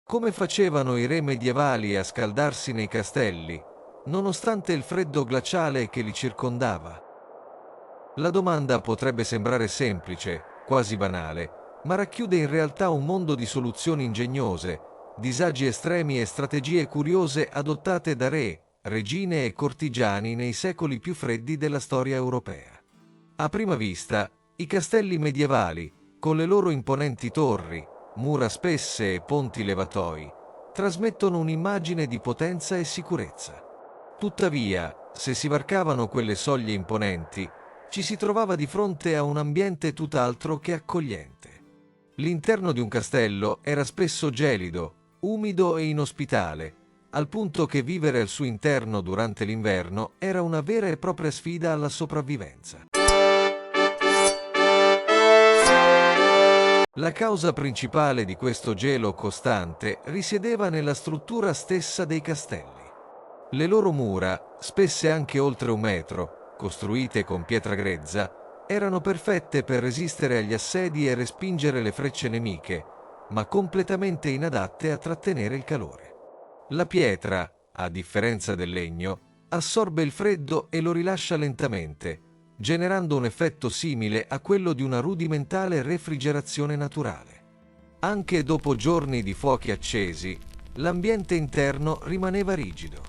Come facevano i re medievali a scaldarsi nei castelli, nonostante il freddo glaciale che li circondava? La domanda potrebbe sembrare semplice, quasi banale, ma racchiude in realtà un mondo di soluzioni ingegnose, disagi estremi e strategie curiose adottate da re, regine e cortigiani nei secoli più freddi della storia europea. A prima vista, i castelli medievali, con le loro imponenti torri, mura spesse e ponti levatoi, trasmettono un'immagine di potenza e sicurezza. Tuttavia, se si varcavano quelle soglie imponenti, ci si trovava di fronte a un ambiente tutt'altro che accogliente. L'interno di un castello era spesso gelido, umido e inospitale, al punto che vivere al suo interno durante l'inverno era una vera e propria sfida alla sopravvivenza. La causa principale di questo gelo costante risiedeva nella struttura stessa dei castelli. Le loro mura, spesse anche oltre 1 metro, costruite con pietra grezza, erano perfette per resistere agli assedi e respingere le frecce nemiche, ma completamente inadatte a trattenere il calore. La pietra, a differenza del legno, assorbe il freddo e lo rilascia lentamente, generando un effetto simile a quello di una rudimentale refrigerazione naturale. Anche dopo giorni di fuochi accesi, l'ambiente interno rimaneva rigido.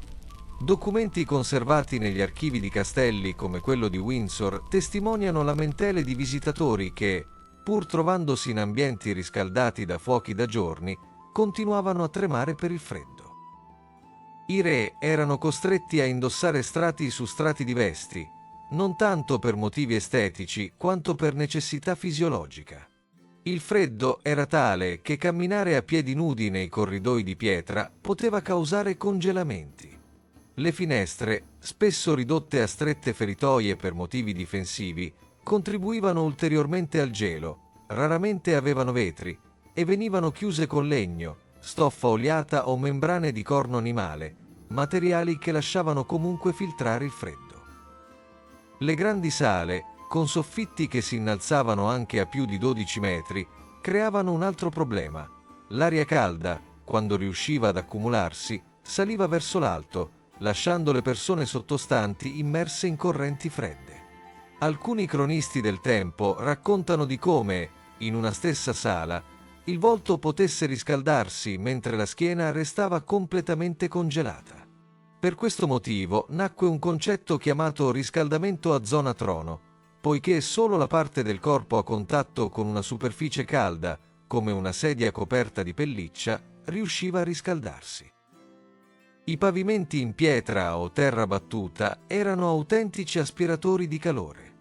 Documenti conservati negli archivi di castelli come quello di Windsor testimoniano lamentele di visitatori che, pur trovandosi in ambienti riscaldati da fuochi da giorni, continuavano a tremare per il freddo. I re erano costretti a indossare strati su strati di vesti, non tanto per motivi estetici quanto per necessità fisiologica. Il freddo era tale che camminare a piedi nudi nei corridoi di pietra poteva causare congelamenti. Le finestre, spesso ridotte a strette feritoie per motivi difensivi, contribuivano ulteriormente al gelo, raramente avevano vetri, e venivano chiuse con legno, stoffa oliata o membrane di corno animale, materiali che lasciavano comunque filtrare il freddo. Le grandi sale, con soffitti che si innalzavano anche a più di 12 metri, creavano un altro problema. L'aria calda, quando riusciva ad accumularsi, saliva verso l'alto, lasciando le persone sottostanti immerse in correnti fredde. Alcuni cronisti del tempo raccontano di come, in una stessa sala, il volto potesse riscaldarsi mentre la schiena restava completamente congelata. Per questo motivo nacque un concetto chiamato riscaldamento a zona trono, poiché solo la parte del corpo a contatto con una superficie calda, come una sedia coperta di pelliccia, riusciva a riscaldarsi. I pavimenti in pietra o terra battuta erano autentici aspiratori di calore.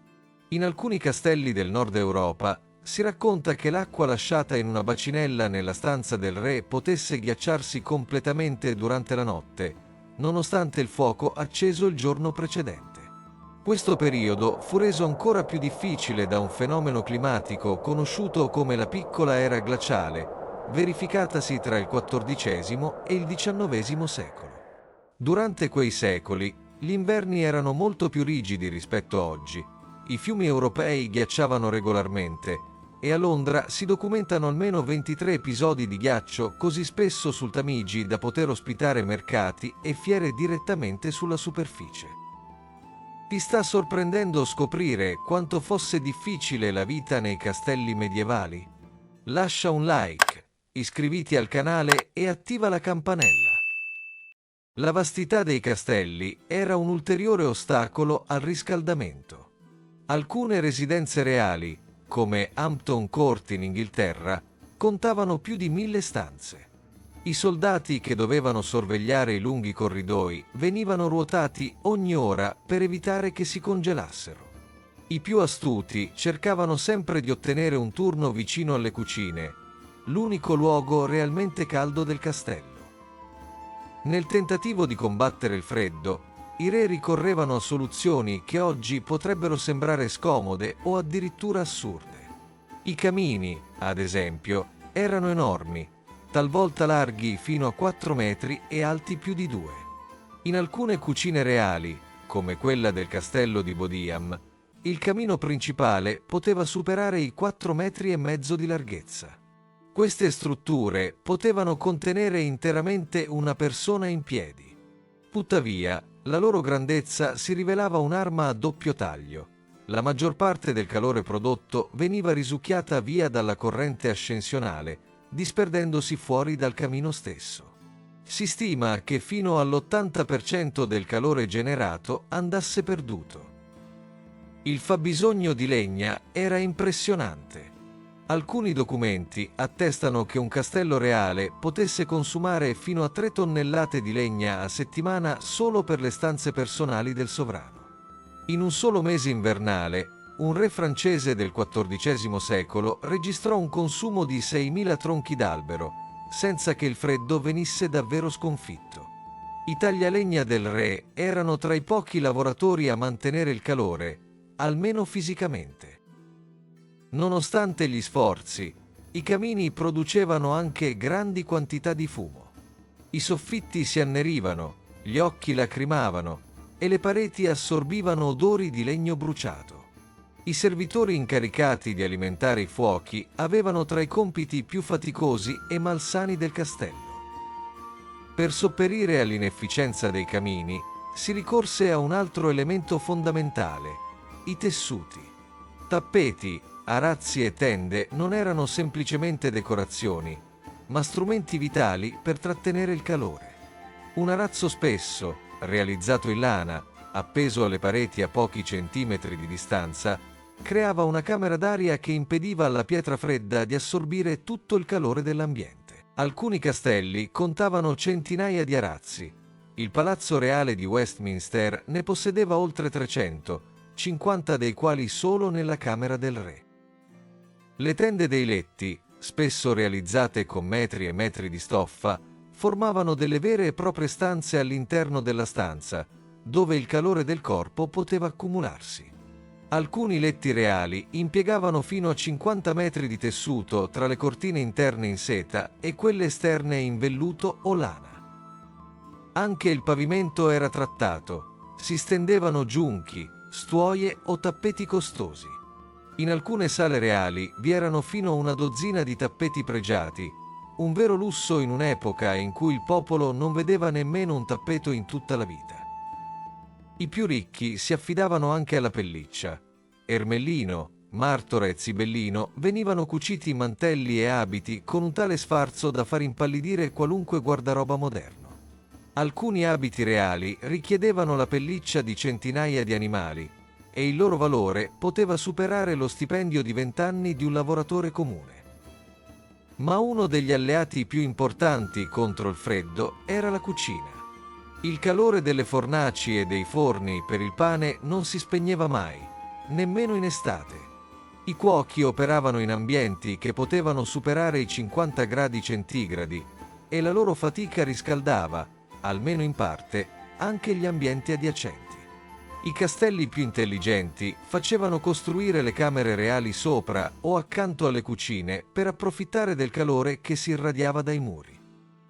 In alcuni castelli del nord Europa si racconta che l'acqua lasciata in una bacinella nella stanza del re potesse ghiacciarsi completamente durante la notte, nonostante il fuoco acceso il giorno precedente. Questo periodo fu reso ancora più difficile da un fenomeno climatico conosciuto come la piccola era glaciale, verificatasi tra il XIV e il XIX secolo. Durante quei secoli, gli inverni erano molto più rigidi rispetto a oggi. I fiumi europei ghiacciavano regolarmente e a Londra si documentano almeno 23 episodi di ghiaccio così spesso sul Tamigi da poter ospitare mercati e fiere direttamente sulla superficie. Ti sta sorprendendo scoprire quanto fosse difficile la vita nei castelli medievali? Lascia un like, iscriviti al canale e attiva la campanella. La vastità dei castelli era un ulteriore ostacolo al riscaldamento. Alcune residenze reali, come Hampton Court in Inghilterra, contavano più di 1000 stanze. I soldati che dovevano sorvegliare i lunghi corridoi venivano ruotati ogni ora per evitare che si congelassero. I più astuti cercavano sempre di ottenere un turno vicino alle cucine, l'unico luogo realmente caldo del castello. Nel tentativo di combattere il freddo, i re ricorrevano a soluzioni che oggi potrebbero sembrare scomode o addirittura assurde. I camini, ad esempio, erano enormi, talvolta larghi fino a 4 metri e alti più di 2. In alcune cucine reali, come quella del castello di Bodiam, il camino principale poteva superare i 4,5 metri di larghezza. Queste strutture potevano contenere interamente una persona in piedi. Tuttavia, la loro grandezza si rivelava un'arma a doppio taglio. La maggior parte del calore prodotto veniva risucchiata via dalla corrente ascensionale, disperdendosi fuori dal camino stesso. Si stima che fino all'80% del calore generato andasse perduto. Il fabbisogno di legna era impressionante. Alcuni documenti attestano che un castello reale potesse consumare fino a 3 tonnellate di legna a settimana solo per le stanze personali del sovrano. In un solo mese invernale, un re francese del XIV secolo registrò un consumo di 6.000 tronchi d'albero, senza che il freddo venisse davvero sconfitto. I taglialegna del re erano tra i pochi lavoratori a mantenere il calore, almeno fisicamente. Nonostante gli sforzi, i camini producevano anche grandi quantità di fumo. I soffitti si annerivano, gli occhi lacrimavano e le pareti assorbivano odori di legno bruciato. I servitori incaricati di alimentare i fuochi avevano tra i compiti più faticosi e malsani del castello. Per sopperire all'inefficienza dei camini, si ricorse a un altro elemento fondamentale: i tessuti. Tappeti, arazzi e tende non erano semplicemente decorazioni, ma strumenti vitali per trattenere il calore. Un arazzo spesso, realizzato in lana, appeso alle pareti a pochi centimetri di distanza, creava una camera d'aria che impediva alla pietra fredda di assorbire tutto il calore dell'ambiente. Alcuni castelli contavano centinaia di arazzi. Il Palazzo Reale di Westminster ne possedeva oltre 300, 50 dei quali solo nella camera del re. Le tende dei letti, spesso realizzate con metri e metri di stoffa, formavano delle vere e proprie stanze all'interno della stanza, dove il calore del corpo poteva accumularsi. Alcuni letti reali impiegavano fino a 50 metri di tessuto tra le cortine interne in seta e quelle esterne in velluto o lana. Anche il pavimento era trattato, si stendevano giunchi, stuoie o tappeti costosi. In alcune sale reali vi erano fino a una dozzina di tappeti pregiati, un vero lusso in un'epoca in cui il popolo non vedeva nemmeno un tappeto in tutta la vita. I più ricchi si affidavano anche alla pelliccia. Ermellino, Martora e Zibellino venivano cuciti mantelli e abiti con un tale sfarzo da far impallidire qualunque guardaroba moderno. Alcuni abiti reali richiedevano la pelliccia di centinaia di animali e il loro valore poteva superare lo stipendio di 20 anni di un lavoratore comune. Ma uno degli alleati più importanti contro il freddo era la cucina. Il calore delle fornaci e dei forni per il pane non si spegneva mai, nemmeno in estate. I cuochi operavano in ambienti che potevano superare i 50 gradi centigradi e la loro fatica riscaldava, almeno in parte, anche gli ambienti adiacenti. I castelli più intelligenti facevano costruire le camere reali sopra o accanto alle cucine per approfittare del calore che si irradiava dai muri.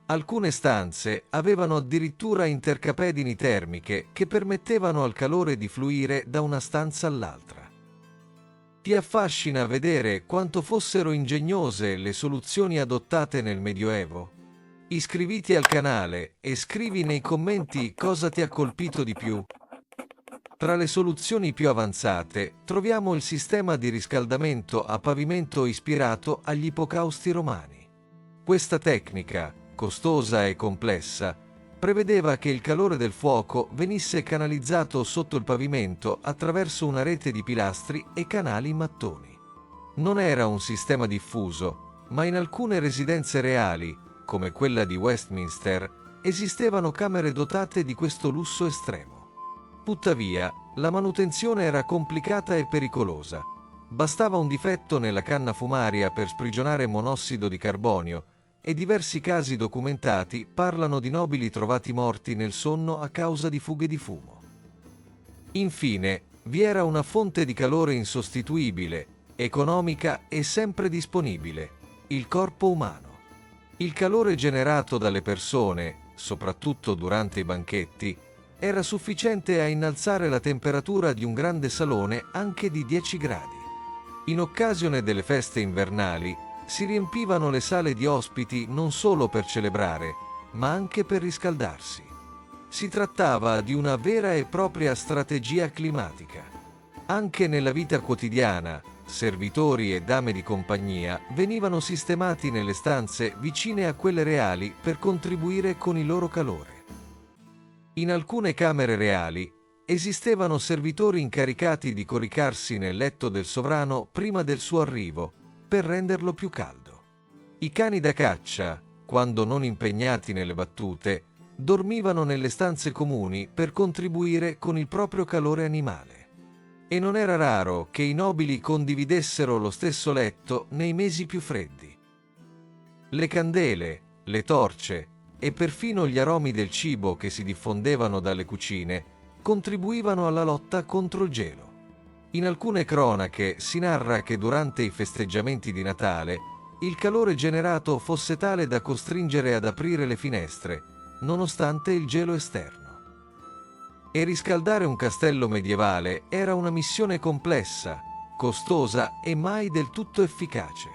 Alcune stanze avevano addirittura intercapedini termiche che permettevano al calore di fluire da una stanza all'altra. Ti affascina vedere quanto fossero ingegnose le soluzioni adottate nel Medioevo? Iscriviti al canale e scrivi nei commenti cosa ti ha colpito di più. Tra le soluzioni più avanzate troviamo il sistema di riscaldamento a pavimento ispirato agli ipocausti romani. Questa tecnica, costosa e complessa, prevedeva che il calore del fuoco venisse canalizzato sotto il pavimento attraverso una rete di pilastri e canali in mattoni. Non era un sistema diffuso, ma in alcune residenze reali, come quella di Westminster, esistevano camere dotate di questo lusso estremo. Tuttavia, la manutenzione era complicata e pericolosa. Bastava un difetto nella canna fumaria per sprigionare monossido di carbonio, e diversi casi documentati parlano di nobili trovati morti nel sonno a causa di fughe di fumo. Infine, vi era una fonte di calore insostituibile, economica e sempre disponibile: il corpo umano. Il calore generato dalle persone, soprattutto durante i banchetti, era sufficiente a innalzare la temperatura di un grande salone anche di 10 gradi. In occasione delle feste invernali, Si riempivano le sale di ospiti non solo per celebrare, ma anche per riscaldarsi. Si trattava di una vera e propria strategia climatica. Anche nella vita quotidiana, servitori e dame di compagnia venivano sistemati nelle stanze vicine a quelle reali per contribuire con il loro calore. In alcune camere reali esistevano servitori incaricati di coricarsi nel letto del sovrano prima del suo arrivo, per renderlo più caldo. I cani da caccia, quando non impegnati nelle battute, dormivano nelle stanze comuni per contribuire con il proprio calore animale. E non era raro che i nobili condividessero lo stesso letto nei mesi più freddi. Le candele, le torce e perfino gli aromi del cibo che si diffondevano dalle cucine contribuivano alla lotta contro il gelo. In alcune cronache si narra che durante i festeggiamenti di Natale il calore generato fosse tale da costringere ad aprire le finestre, nonostante il gelo esterno. E riscaldare un castello medievale era una missione complessa, costosa e mai del tutto efficace.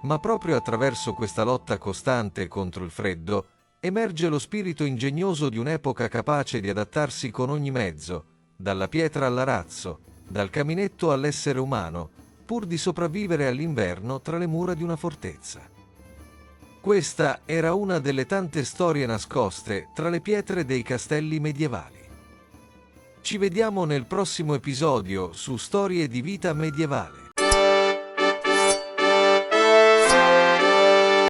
Ma proprio attraverso questa lotta costante contro il freddo emerge lo spirito ingegnoso di un'epoca capace di adattarsi con ogni mezzo, dalla pietra all'arazzo, dal caminetto all'essere umano, pur di sopravvivere all'inverno tra le mura di una fortezza. Questa era una delle tante storie nascoste tra le pietre dei castelli medievali. Ci vediamo nel prossimo episodio su Storie di vita medievale.